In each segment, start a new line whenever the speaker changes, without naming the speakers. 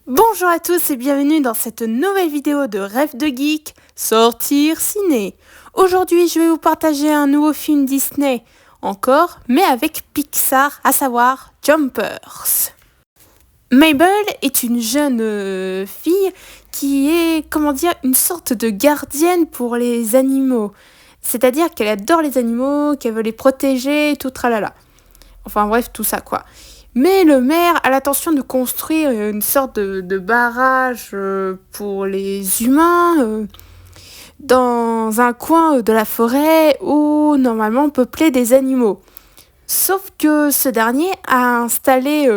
Bonjour à tous et bienvenue dans cette nouvelle vidéo de Rêve de Geek, Sortir Ciné. Aujourd'hui, je vais vous partager un nouveau film Disney, encore, mais avec Pixar, à savoir Jumpers. Mabel est une jeune fille qui est, une sorte de gardienne pour les animaux. C'est-à-dire qu'elle adore les animaux, qu'elle veut les protéger, tout tralala. Enfin bref, tout ça quoi. Mais le maire a l'intention de construire une sorte de barrage pour les humains dans un coin de la forêt où normalement peuplé des animaux. Sauf que ce dernier a installé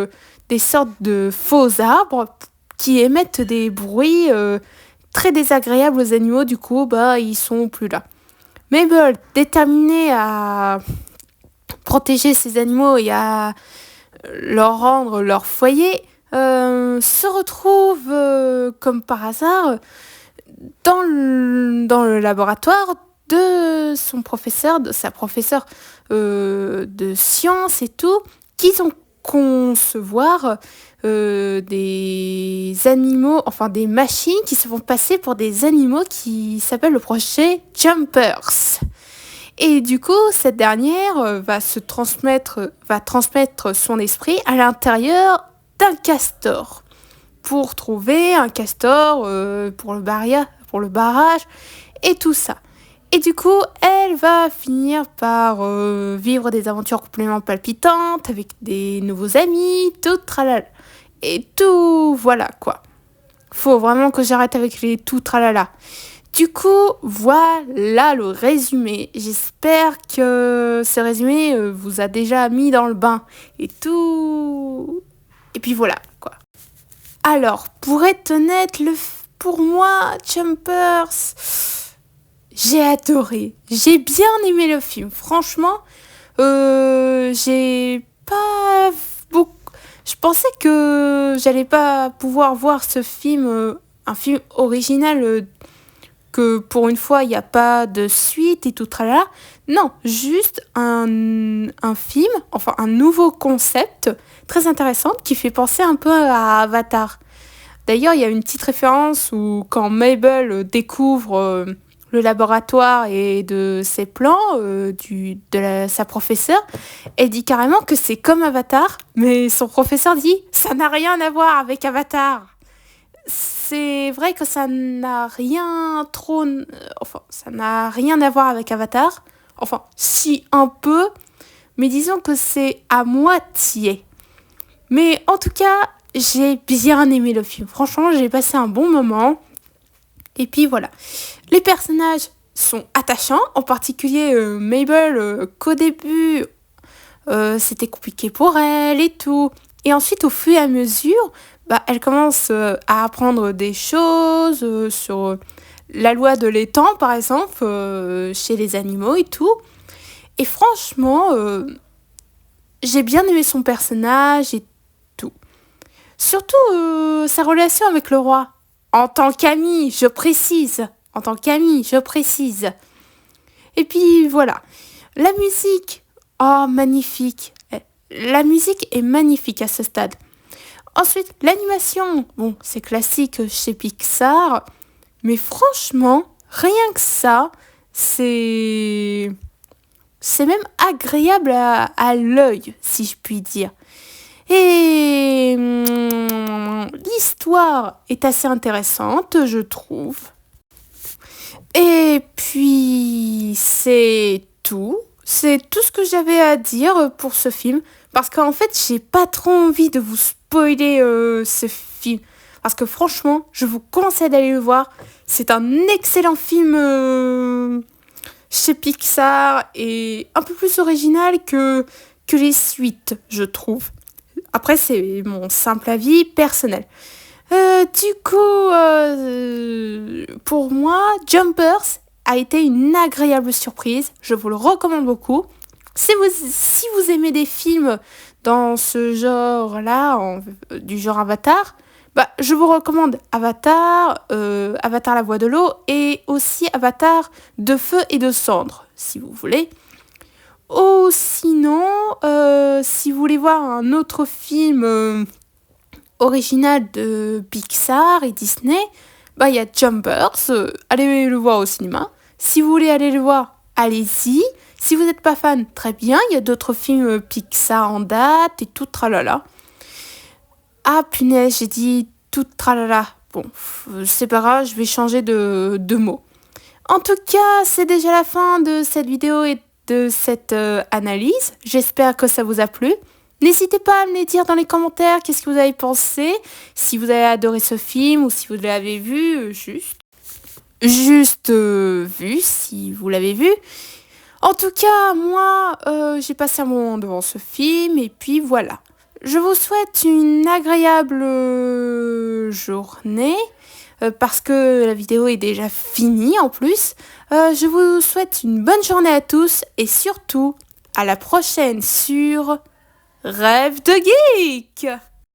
des sortes de faux arbres qui émettent des bruits très désagréables aux animaux, du coup ils sont plus là. Mabel, déterminée à protéger ces animaux et à leur rendre leur foyer, se retrouve comme par hasard dans le laboratoire de son professeur, de sa professeure de sciences et tout, qui ont concevoir des animaux, enfin des machines qui se font passer pour des animaux qui s'appellent le projet Jumpers. Et du coup, cette dernière va transmettre son esprit à l'intérieur d'un castor pour trouver un castor pour le barrage et tout ça. Et du coup, elle va finir par vivre des aventures complètement palpitantes avec des nouveaux amis, tout tralala. Et tout, voilà quoi. Faut vraiment que j'arrête avec les tout tralala. Du coup, voilà le résumé. J'espère que ce résumé vous a déjà mis dans le bain et tout. Et puis voilà, quoi. Alors, pour être honnête, pour moi, Jumpers, j'ai adoré. J'ai bien aimé le film. Franchement, j'ai pas beaucoup... Je pensais que j'allais pas pouvoir voir ce film, un film original que pour une fois, il n'y a pas de suite et tout tralala. Non, juste un film, enfin un nouveau concept très intéressant qui fait penser un peu à Avatar. D'ailleurs, il y a une petite référence où quand Mabel découvre le laboratoire et de ses plans sa professeure, elle dit carrément que c'est comme Avatar, mais son professeur dit « ça n'a rien à voir avec Avatar ». C'est vrai que ça n'a rien à voir avec Avatar. Enfin, si, un peu. Mais disons que c'est à moitié. Mais en tout cas, j'ai bien aimé le film. Franchement, j'ai passé un bon moment. Et puis voilà. Les personnages sont attachants. En particulier Mabel, qu'au début, c'était compliqué pour elle et tout. Et ensuite, au fur et à mesure, elle commence à apprendre des choses sur la loi de l'étang, par exemple, chez les animaux et tout. Et franchement, j'ai bien aimé son personnage et tout. Surtout sa relation avec le roi. En tant qu'amie, je précise. En tant qu'amie, je précise. Et puis voilà. La musique, oh magnifique. La musique est magnifique à ce stade. Ensuite, l'animation, bon, c'est classique chez Pixar, mais franchement, rien que ça, c'est même agréable à l'œil, si je puis dire. Et l'histoire est assez intéressante, je trouve. Et puis, c'est tout. C'est tout ce que j'avais à dire pour ce film. Parce qu'en fait, j'ai pas trop envie de vous spoiler ce film. Parce que franchement, je vous conseille d'aller le voir. C'est un excellent film chez Pixar et un peu plus original que les suites, je trouve. Après, c'est mon simple avis personnel. Pour moi, Jumpers a été une agréable surprise. Je vous le recommande beaucoup. Si vous aimez des films dans ce genre-là, du genre Avatar, je vous recommande Avatar, Avatar la voix de l'eau et aussi Avatar de feu et de cendre, si vous voulez. Ou sinon, si vous voulez voir un autre film original de Pixar et Disney, bah il y a Jumpers, allez le voir au cinéma. Si vous voulez aller le voir, allez-y. Si vous n'êtes pas fan, très bien, il y a d'autres films Pixar en date et tout tralala. Ah punaise, j'ai dit tout tralala. Bon, c'est pas grave, je vais changer de mots. En tout cas, c'est déjà la fin de cette vidéo et de cette analyse. J'espère que ça vous a plu. N'hésitez pas à me les dire dans les commentaires qu'est-ce que vous avez pensé, si vous avez adoré ce film ou si vous l'avez vu juste vu, si vous l'avez vu. En tout cas, moi, j'ai passé un moment devant ce film et puis voilà. Je vous souhaite une agréable journée parce que la vidéo est déjà finie en plus. Je vous souhaite une bonne journée à tous et surtout à la prochaine sur Rêve de Geek!